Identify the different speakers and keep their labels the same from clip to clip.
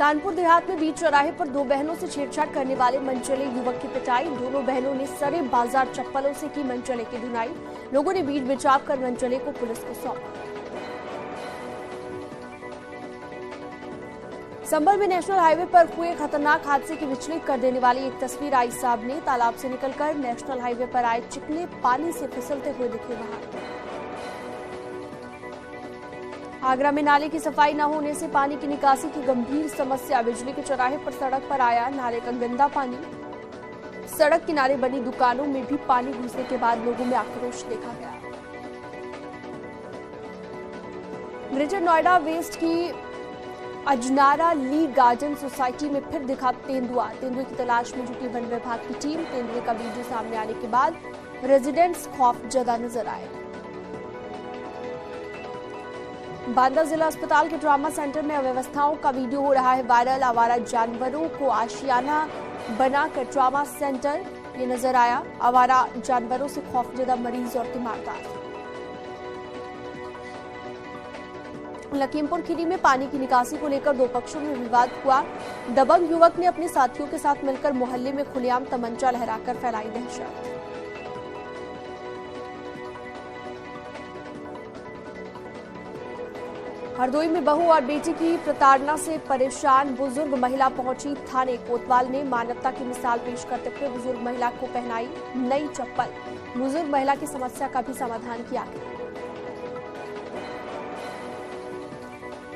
Speaker 1: कानपुर देहात में बीच चौराहे पर दो बहनों से छेड़छाड़ करने वाले मनचले युवक की पिटाई। दोनों बहनों ने सरे बाजार चप्पलों से की मनचले की धुनाई। लोगों ने बीच बचाव कर मनचले को पुलिस को सौंपा। संभल में नेशनल हाईवे पर हुए खतरनाक हादसे की विचलित कर देने वाली एक तस्वीर आई सामने। तालाब से निकलकर नेशनल हाईवे पर आए चिकने पानी से फिसलते हुए दिखे वाहन। आगरा में नाले की सफाई न होने से पानी की निकासी की गंभीर समस्या। बिजली के चौराहे पर सड़क पर आया नाले का गंदा पानी। सड़क किनारे बनी दुकानों में भी पानी घुसने के बाद लोगों में आक्रोश देखा गया। ग्रेटर नोएडा वेस्ट की अजनारा ली गार्डन सोसाइटी में फिर दिखा तेंदुआ। तेंदुए की तलाश में जुटी वन विभाग की टीम। तेंदुए का वीडियो सामने आने के बाद रेजिडेंट्स खौफजदा नजर आए। बांदा जिला अस्पताल के ट्रॉमा सेंटर में अव्यवस्थाओं का वीडियो हो रहा है वायरल। आवारा जानवरों को आशियाना बनाकर ट्रॉमा सेंटर ये नजर आया। आवारा जानवरों से खौफजदा मरीज और तीमारदार। लखीमपुर खीरी में पानी की निकासी को लेकर दो पक्षों में विवाद हुआ। दबंग युवक ने अपने साथियों के साथ मिलकर मोहल्ले में खुलेआम तमंचा लहराकर फैलाई दहशत। हरदोई में बहू और बेटी की प्रताड़ना से परेशान बुजुर्ग महिला पहुंची थाने। कोतवाल ने मानवता की मिसाल पेश करते हुए बुजुर्ग महिला को पहनाई नई चप्पल। बुजुर्ग महिला की समस्या का भी समाधान किया।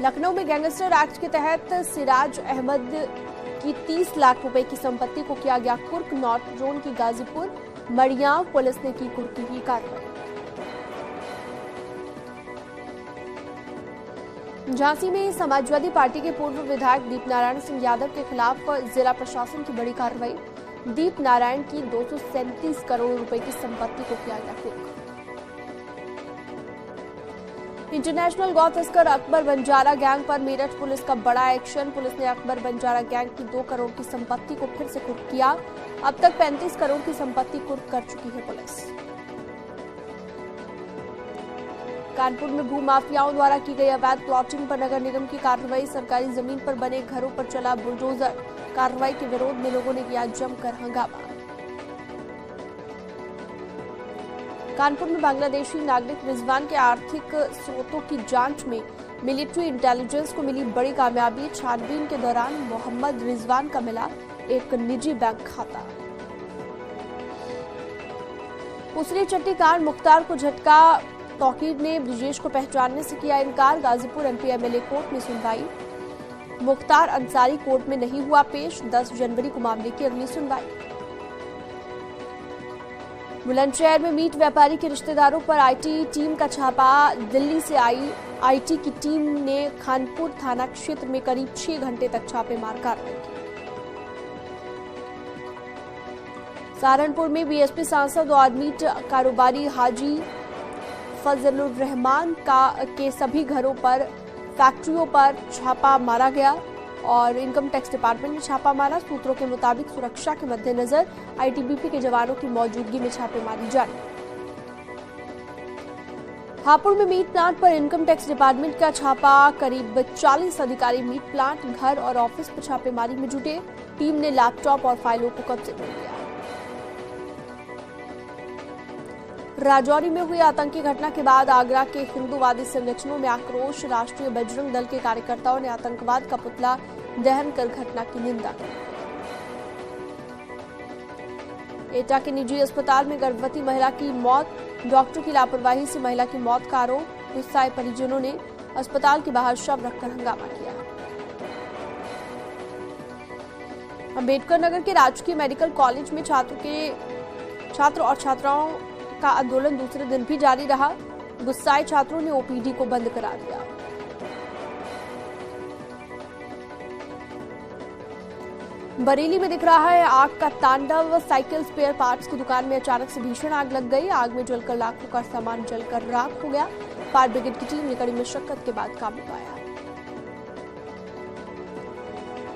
Speaker 1: लखनऊ में गैंगस्टर एक्ट के तहत सिराज अहमद की 30 लाख रुपए की संपत्ति को किया गया कुर्क। नॉर्थ जोन की गाजीपुर मड़ियाव पुलिस ने की कुर्की की कार्रवाई। झांसी में समाजवादी पार्टी के पूर्व विधायक दीप नारायण सिंह यादव के खिलाफ जिला प्रशासन की बड़ी कार्रवाई। दीप नारायण की 237 करोड़ रुपए की संपत्ति को किया गया कुर्क। इंटरनेशनल गौ तस्कर अकबर बंजारा गैंग पर मेरठ पुलिस का बड़ा एक्शन। पुलिस ने अकबर बंजारा गैंग की 2 करोड़ की संपत्ति को फिर से कुर्क किया। अब तक 35 करोड़ की संपत्ति कुर्क कर चुकी है पुलिस। कानपुर में भूमाफियाओं द्वारा की गई अवैध प्लॉटिंग पर नगर निगम की कार्रवाई। सरकारी जमीन पर बने घरों पर चला बुलडोजर। कार्रवाई के विरोध में लोगों ने किया जमकर हंगामा। कानपुर में बांग्लादेशी नागरिक रिजवान के आर्थिक स्रोतों की जांच में मिलिट्री इंटेलिजेंस को मिली बड़ी कामयाबी। छानबीन के दौरान मोहम्मद रिजवान का मिला एक निजी बैंक खाता। उसरी चट्टी कांड मुख्तार को झटका। तौकीर ने ब्रिजेश को पहचानने से किया इनकार। गाजीपुर एमपी एमएलए कोर्ट में सुनवाई। मुख्तार अंसारी कोर्ट में नहीं हुआ पेश। 10 जनवरी को मामले की अगली सुनवाई। बुलंदशहर में मीट व्यापारी के रिश्तेदारों पर आईटी टीम का छापा। दिल्ली से आई आईटी की टीम ने खानपुर थाना क्षेत्र में करीब 6 घंटे तक छापेमार कार्रवाई की। सहारनपुर में बीएसपी सांसद और मीट कारोबारी हाजी फजलुर रहमान के सभी घरों पर फैक्ट्रियों पर छापा मारा गया और इनकम टैक्स डिपार्टमेंट ने छापा मारा। सूत्रों के मुताबिक सुरक्षा के मद्देनजर आईटीबीपी के जवानों की मौजूदगी में छापेमारी जारी। हापुड़ में मीट प्लांट पर इनकम टैक्स डिपार्टमेंट का छापा। करीब 40 अधिकारी मीट प्लांट, घर और ऑफिस पर छापेमारी में जुटे। टीम ने लैपटॉप और फाइलों को कब्जे में लिया। राजौरी में हुई आतंकी घटना के बाद आगरा के हिंदूवादी संगठनों में आक्रोश। राष्ट्रीय बजरंग दल के कार्यकर्ताओं ने आतंकवाद का पुतला दहन कर घटना की निंदा की। एटा के निजी अस्पताल में गर्भवती महिला की मौत। डॉक्टर की लापरवाही से महिला की मौत का आरोप। गुस्साए परिजनों ने अस्पताल के बाहर शव रखकर हंगामा किया। अम्बेडकर नगर के राजकीय मेडिकल कॉलेज में छात्र और छात्राओं का आंदोलन दूसरे दिन भी जारी रहा। गुस्साए छात्रों ने ओपीडी को बंद करा दिया। बरेली में दिख रहा है आग का तांडव। साइकिल स्पेयर पार्ट्स की दुकान में अचानक से भीषण आग लग गई। आग में जलकर लाखों का सामान जलकर राख हो गया। फायर ब्रिगेड की टीम ने कड़ी मशक्कत के बाद काबू पाया।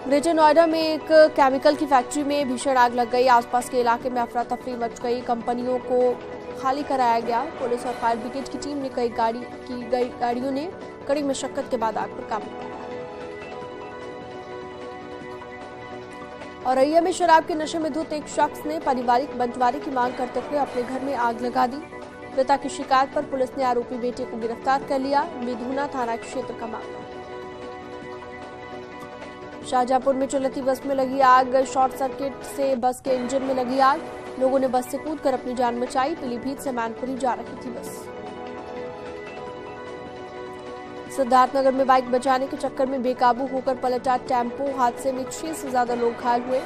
Speaker 1: ग्रेटर नोएडा में एक केमिकल की फैक्ट्री में भीषण आग लग गई। आसपास के इलाके में अफरा तफरी मच गई। कंपनियों को खाली कराया गया। पुलिस और फायर ब्रिगेड की टीम ने कई गाड़ियों ने कड़ी मशक्कत के बाद आग पर काबू पाया। औरैया में शराब के नशे में धुत एक शख्स ने पारिवारिक बंटवारे की मांग करते हुए अपने घर में आग लगा दी। पिता की शिकायत पर पुलिस ने आरोपी बेटे को गिरफ्तार कर लिया। मिधुना थाना क्षेत्र का मामला। शाहजहांपुर में चलती बस में लगी आग, शॉर्ट सर्किट से बस के इंजन में लगी आग। लोगों ने बस से कूदकर अपनी जान बचाई। पीलीभीत से मैनपुरी जा रही थी बस। सिद्धार्थनगर में बाइक बचाने के चक्कर में बेकाबू होकर पलटा टेम्पो। हादसे में 6 से ज्यादा लोग घायल हुए।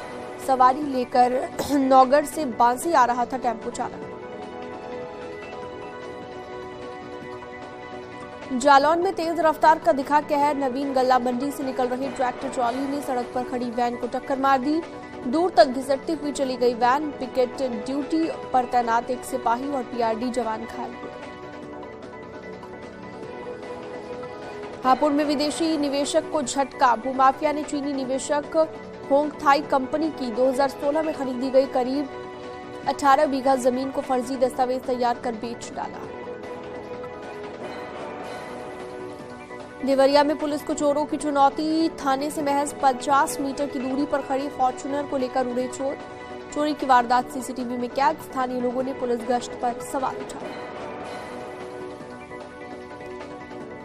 Speaker 1: सवारी लेकर नौगढ़ से बांसी आ रहा था टेम्पो चालक। जालौन में तेज रफ्तार का दिखा कहर। नवीन गल्ला मंडी से निकल रही ट्रैक्टर ट्रॉली ने सड़क पर खड़ी वैन को टक्कर मार दी। दूर तक घिसटती हुई चली गई वैन। पिकेट ड्यूटी पर तैनात एक सिपाही और पीआरडी जवान घायल हुए। हापुड़ में विदेशी निवेशक को झटका। भूमाफिया ने चीनी निवेशक होंग थाई कंपनी की 2016 में खरीदी गई करीब 18 बीघा जमीन को फर्जी दस्तावेज तैयार कर बेच डाला। देवरिया में पुलिस को चोरों की चुनौती। थाने से महज 50 मीटर की दूरी पर खड़ी फॉर्च्यूनर को लेकर उड़े चोर। चोरी की वारदात सीसीटीवी में कैद। स्थानीय लोगों ने पुलिस गश्त पर सवाल उठाए।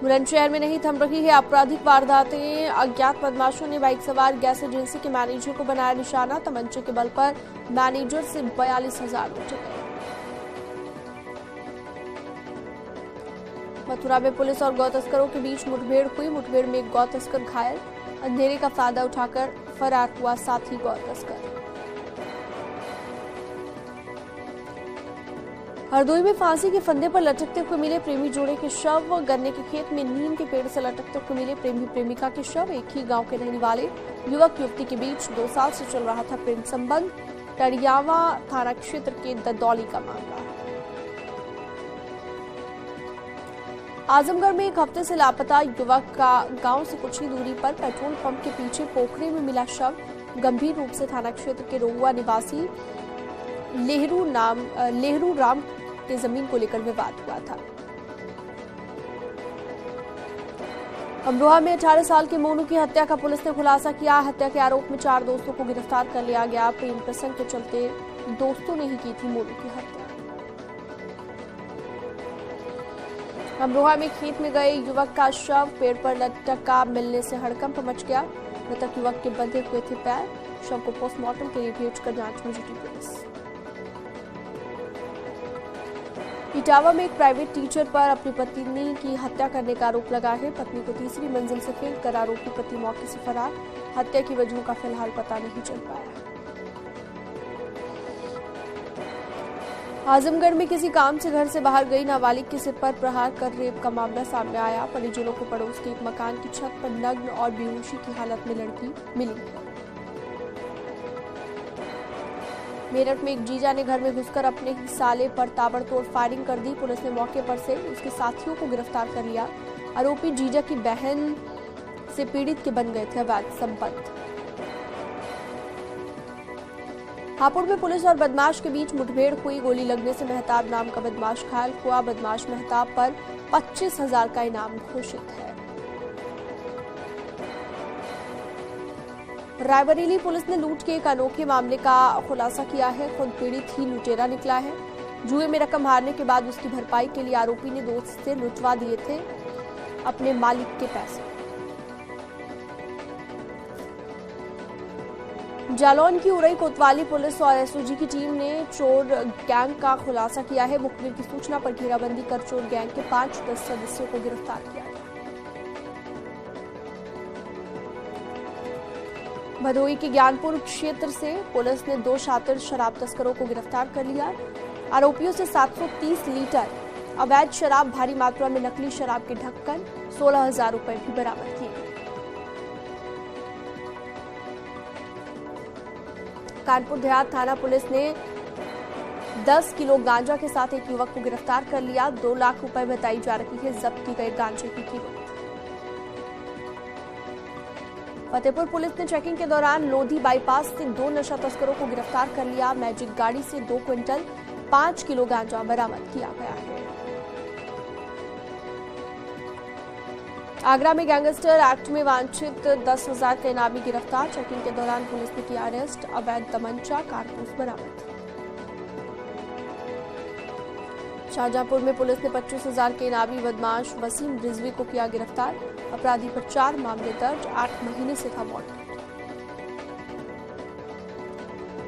Speaker 1: बुलंदशहर में नहीं थम रही है आपराधिक वारदातें। अज्ञात बदमाशों ने बाइक सवार गैस एजेंसी के मैनेजर को बनाया निशाना। तमंचे के बल पर मैनेजर से 42,000 लूटे गए। मथुरा में पुलिस और गौ तस्करों के बीच मुठभेड़ हुई। मुठभेड़ में एक गौ तस्कर घायल। अंधेरे का फायदा उठाकर फरार हुआ साथी गौ तस्कर। हरदोई में फांसी के फंदे पर लटकते हुए मिले प्रेमी जोड़े के शव। गन्ने के खेत में नीम के पेड़ से लटकते हुए मिले प्रेमी प्रेमिका के शव। एक ही गांव के रहने वाले युवक युवती के बीच 2 साल से चल रहा था प्रेम संबंध। टड़ियावा थाना क्षेत्र के ददौली का मामला। आजमगढ़ में एक हफ्ते से लापता युवक का गांव से कुछ ही दूरी पर पेट्रोल पंप के पीछे पोखरे में मिला शव। गंभीर रूप से थाना क्षेत्र के रोहुआ निवासी लेहरू राम के जमीन को लेकर विवाद हुआ था। अमरोहा में 18 साल के मोनू की हत्या का पुलिस ने खुलासा किया। हत्या के आरोप में 4 दोस्तों को गिरफ्तार कर लिया गया। प्रेम प्रसंग के चलते दोस्तों ने ही की थी मोनू की हत्या। अमरोहा में खेत में गए युवक का शव पेड़ पर लटका मिलने से हड़कंप मच गया। मृतक युवक के बंधे हुए थे पैर। शव को पोस्टमार्टम के लिए भेजकर जांच में जुटी पुलिस। इटावा में एक प्राइवेट टीचर पर अपनी पत्नी की हत्या करने का आरोप लगा है। पत्नी को तीसरी मंजिल से फेंक कर आरोपी पति मौके से फरार। हत्या की वजहों का फिलहाल पता नहीं चल पाया। आजमगढ़ में किसी काम से घर से बाहर गई नाबालिग के सिर पर प्रहार कर रेप का मामला सामने आया। परिजनों को पड़ोस के एक मकान की छत पर नग्न और बेहोशी की हालत में लड़की मिली। मेरठ में एक जीजा ने घर में घुसकर अपने ही साले पर ताबड़तोड़ फायरिंग कर दी। पुलिस ने मौके पर से उसके साथियों को गिरफ्तार कर लिया। आरोपी जीजा की बहन से पीड़ित के बन गए थे अवैध संबंध। हापुड़ में पुलिस और बदमाश के बीच मुठभेड़ हुई। गोली लगने से मेहताब नाम का बदमाश घायल हुआ। बदमाश मेहताब पर 25,000 का इनाम घोषित है। रायबरेली पुलिस ने लूट के एक अनोखे मामले का खुलासा किया है। खुद पीड़ित ही लुटेरा निकला है। जुए में रकम हारने के बाद उसकी भरपाई के लिए आरोपी ने दोस्त से लुटवा दिए थे अपने मालिक के पैसे। जालौन की उरई कोतवाली पुलिस और एसओजी की टीम ने चोर गैंग का खुलासा किया है। मुखबिर की सूचना पर घेराबंदी कर चोर गैंग के 5 सदस्यों को गिरफ्तार किया गया। भदोई के ज्ञानपुर क्षेत्र से पुलिस ने 2 शातिर शराब तस्करों को गिरफ्तार कर लिया। आरोपियों से 730 लीटर अवैध शराब, भारी मात्रा में नकली शराब के ढक्कन, 16,000 रुपए भी बरामद किए गए। कानपुर देहात थाना पुलिस ने 10 किलो गांजा के साथ एक युवक को गिरफ्तार कर लिया। 2 लाख रुपए बताई जा रही है जब्त की गए गांजे की कीमत। फतेहपुर पुलिस ने चेकिंग के दौरान लोधी बाईपास से 2 नशा तस्करों को गिरफ्तार कर लिया। मैजिक गाड़ी से 2 क्विंटल 5 किलो गांजा बरामद किया गया है। आगरा में गैंगस्टर एक्ट में वांछित 10,000 के इनामी गिरफ्तार। चेकिंग के दौरान पुलिस ने किया अरेस्ट। अवैध तमंचा कारतूस बरामद। शाहजहांपुर में पुलिस ने 25,000 के इनामी बदमाश वसीम रिजवी को किया गिरफ्तार। अपराधी पर 4 मामले दर्ज। 8 महीने से था वांटेड।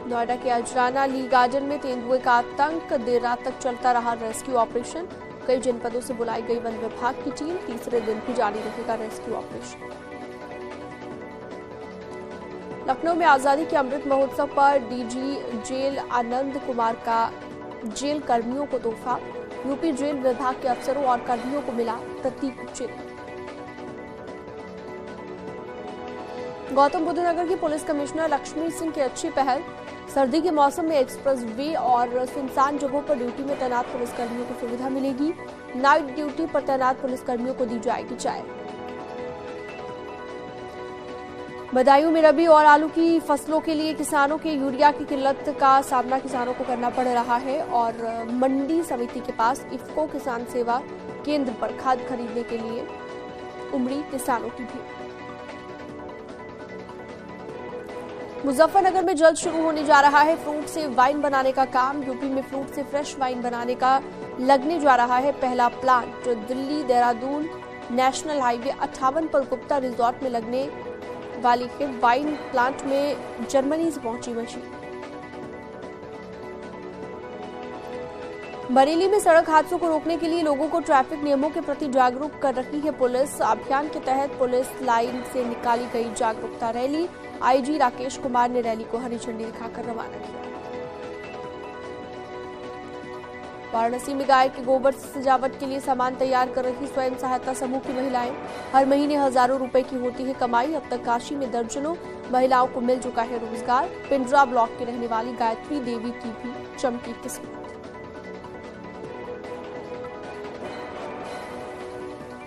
Speaker 1: नोएडा के अजराना ली गार्डन में तेंदुए का आतंक। देर रात तक चलता रहा रेस्क्यू ऑपरेशन। कई जनपदों से बुलाई गई वन विभाग की टीम। तीसरे दिन भी जारी रहेगा रेस्क्यू ऑपरेशन। लखनऊ में आजादी के अमृत महोत्सव पर डीजी जेल आनंद कुमार का जेल कर्मियों को तोहफा। यूपी जेल विभाग के अफसरों और कर्मियों को मिला प्रतीक चिन्ह। गौतम बुद्ध नगर की पुलिस कमिश्नर लक्ष्मी सिंह की अच्छी पहल। सर्दी के मौसम में एक्सप्रेस वे और सुनसान जगहों पर ड्यूटी में तैनात पुलिसकर्मियों को सुविधा मिलेगी। नाइट ड्यूटी पर तैनात पुलिसकर्मियों को दी जाएगी चाय। बदायूं में रबी और आलू की फसलों के लिए किसानों के यूरिया की किल्लत का सामना किसानों को करना पड़ रहा है और मंडी समिति के पास इफ्को किसान सेवा केंद्र पर खाद खरीदने के लिए उमड़ी किसानों की भीड़। मुजफ्फरनगर में जल्द शुरू होने जा रहा है फ्रूट से वाइन बनाने का काम। यूपी में फ्रूट से फ्रेश वाइन बनाने का लगने जा रहा है पहला plant. Delhi Dehradun national highway 58 पर गुप्ता रिजॉर्ट में लगने वाली है वाइन प्लांट में जर्मनी से पहुंची मशीन। बरेली में सड़क हादसों को रोकने के लिए लोगों को ट्रैफिक नियमों के प्रति जागरूक कर रही है पुलिस। अभियान के तहत पुलिस लाइन से निकाली गई जागरूकता रैली। आईजी राकेश कुमार ने रैली को हरी झंडी दिखाकर रवाना किया। वाराणसी में गाय के गोबर से सजावट के लिए सामान तैयार कर रही स्वयं सहायता समूह की महिलाएं। हर महीने हजारों रुपए की होती है कमाई। अब तक काशी में दर्जनों महिलाओं को मिल चुका है रोजगार। पिंडरा ब्लॉक की रहने वाली गायत्री देवी की भी चमकी किस्मत।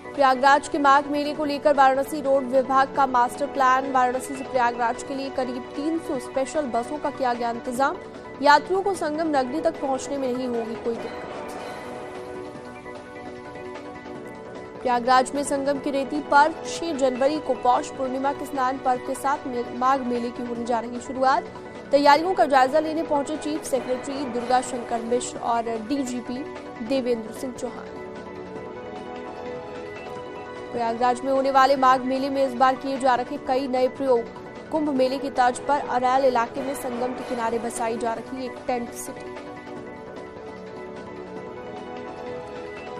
Speaker 1: प्रयागराज के माघ मेले को लेकर वाराणसी रोड विभाग का मास्टर प्लान। वाराणसी से प्रयागराज के लिए करीब 300 स्पेशल बसों का किया गया इंतजाम। यात्रियों को संगम नगरी तक पहुंचने में नहीं होगी कोई दिक्कत। प्रयागराज में संगम की रेती पर 6 जनवरी को पौष पूर्णिमा के स्नान पर्व के साथ माघ मेले की होने जा रही शुरुआत। तैयारियों का जायजा लेने पहुंचे चीफ सेक्रेटरी दुर्गा शंकर मिश्र और डीजीपी देवेंद्र सिंह चौहान। प्रयागराज में होने वाले माघ मेले में इस बार किए जा रहे कई नए प्रयोग। कुंभ मेले की तर्ज पर अरैल इलाके में संगम के किनारे बसाई जा रही एक टेंट सिटी।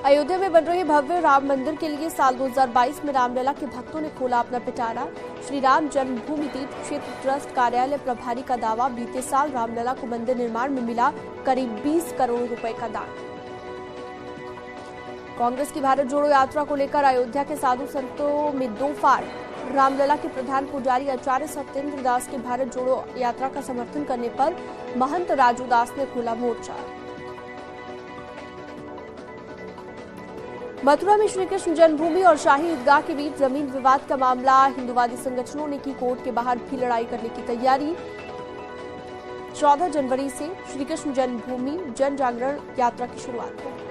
Speaker 1: अयोध्या में बन रहे भव्य राम मंदिर के लिए साल 2022 में रामलला के भक्तों ने खोला अपना पिटारा। श्री राम जन्मभूमि तीर्थ क्षेत्र ट्रस्ट कार्यालय प्रभारी का दावा, बीते साल रामलला को मंदिर निर्माण में मिला करीब 20 करोड़ रुपए का दान। कांग्रेस की भारत जोड़ो यात्रा को लेकर अयोध्या के साधु संतों में दो फाड़। रामलला के प्रधान पुजारी आचार्य सत्येंद्र दास के भारत जोड़ो यात्रा का समर्थन करने पर महंत राजू दास ने खोला मोर्चा। मथुरा में श्री कृष्ण जन्मभूमि और शाही ईदगाह के बीच जमीन विवाद का मामला। हिंदुवादी संगठनों ने की कोर्ट के बाहर भी लड़ाई करने की तैयारी। 14 जनवरी से श्री कृष्ण जन्मभूमि जन जागरण यात्रा की शुरुआत होगी।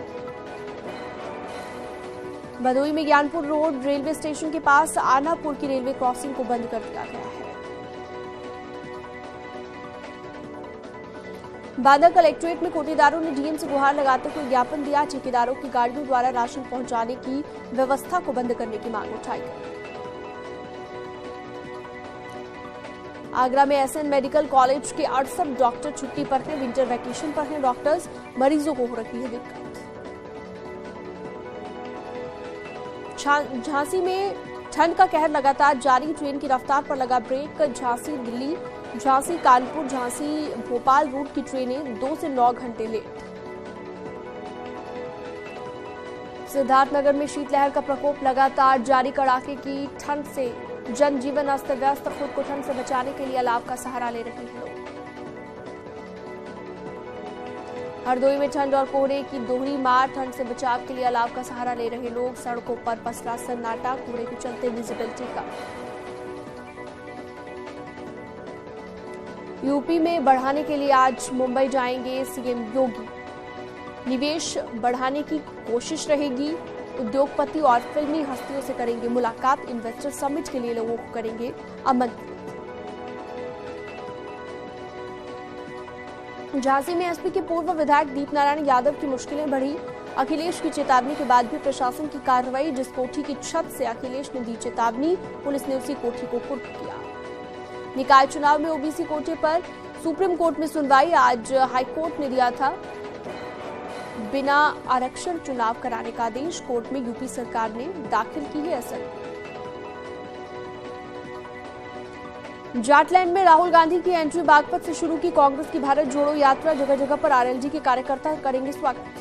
Speaker 1: भदोही में ज्ञानपुर रोड रेलवे स्टेशन के पास आनापुर की रेलवे क्रॉसिंग को बंद कर दिया गया है। बांदा कलेक्ट्रेट में कोटेदारों ने डीएम से गुहार लगाते हुए ज्ञापन दिया। ठेकेदारों की गाड़ियों द्वारा राशन पहुंचाने की व्यवस्था को बंद करने की मांग उठाई गई। आगरा में एसएन मेडिकल कॉलेज के 68 डॉक्टर छुट्टी पर हैं। विंटर वैकेशन पर हैं डॉक्टर्स। मरीजों को हो रही है दिक्कत। झांसी में ठंड का कहर लगातार जारी। ट्रेन की रफ्तार पर लगा ब्रेक। झांसी दिल्ली, झांसी कानपुर, झांसी भोपाल रूट की ट्रेनें 2 से 9 घंटे लेट। सिद्धार्थनगर में शीतलहर का प्रकोप लगातार जारी। कड़ाके की ठंड से जनजीवन अस्त व्यस्त। खुद को ठंड से बचाने के लिए अलाव का सहारा ले रहे हैं लोग। हरदोई में ठंड और कोहरे की दोहरी मार। ठंड से बचाव के लिए अलाव का सहारा ले रहे लोग। सड़कों पर पसरा सन्नाटा। कोहरे के चलते विजिबिलिटी कम। यूपी में बढ़ाने के लिए आज मुंबई जाएंगे सीएम योगी। निवेश बढ़ाने की कोशिश रहेगी। उद्योगपति और फिल्मी हस्तियों से करेंगे मुलाकात। इन्वेस्टर समिट के लिए लोगों को करेंगे आमंत्रित। झांसी में एसपी के पूर्व विधायक दीपनारायण यादव की मुश्किलें बढ़ी। अखिलेश की चेतावनी के बाद भी प्रशासन की कार्रवाई। जिस कोठी की छत से अखिलेश ने दी चेतावनी, पुलिस ने उसी कोठी को कुर्क किया। निकाय चुनाव में ओबीसी कोटे पर सुप्रीम कोर्ट में सुनवाई। आज हाईकोर्ट ने दिया था बिना आरक्षण चुनाव कराने का आदेश। कोर्ट में यूपी सरकार ने दाखिल की है असर। जाटलैंड में राहुल गांधी की एंट्री। बागपत से शुरू की कांग्रेस की भारत जोड़ो यात्रा। जगह जगह पर आरएलडी के कार्यकर्ता करेंगे स्वागत।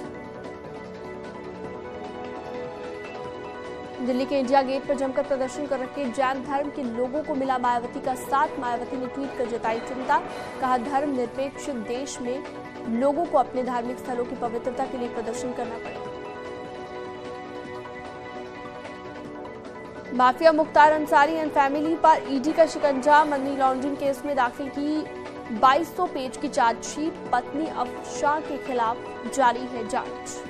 Speaker 1: दिल्ली के इंडिया गेट पर जमकर प्रदर्शन कर रखे जैन धर्म के लोगों को मिला मायावती का साथ। मायावती ने ट्वीट कर जताई चिंता। कहा, धर्म निरपेक्ष देश में लोगों को अपने धार्मिक स्थलों की पवित्रता के लिए प्रदर्शन करना पड़ेगा। Mafia Mukhtar Ansari and family पर ईडी का शिकंजा। मनी लॉन्ड्रिंग केस में दाखिल की 2200 पेज की चार्जशीट। पत्नी अफशाह के खिलाफ जारी है जांच।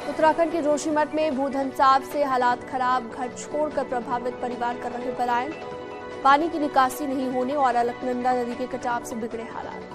Speaker 1: उत्तराखंड के जोशीमठ में भूधंसाव से हालात खराब। घर छोड़कर प्रभावित परिवार कर रहे पलायन। पानी की निकासी नहीं होने और अलकनंदा नदी के कटाव से बिगड़े हालात।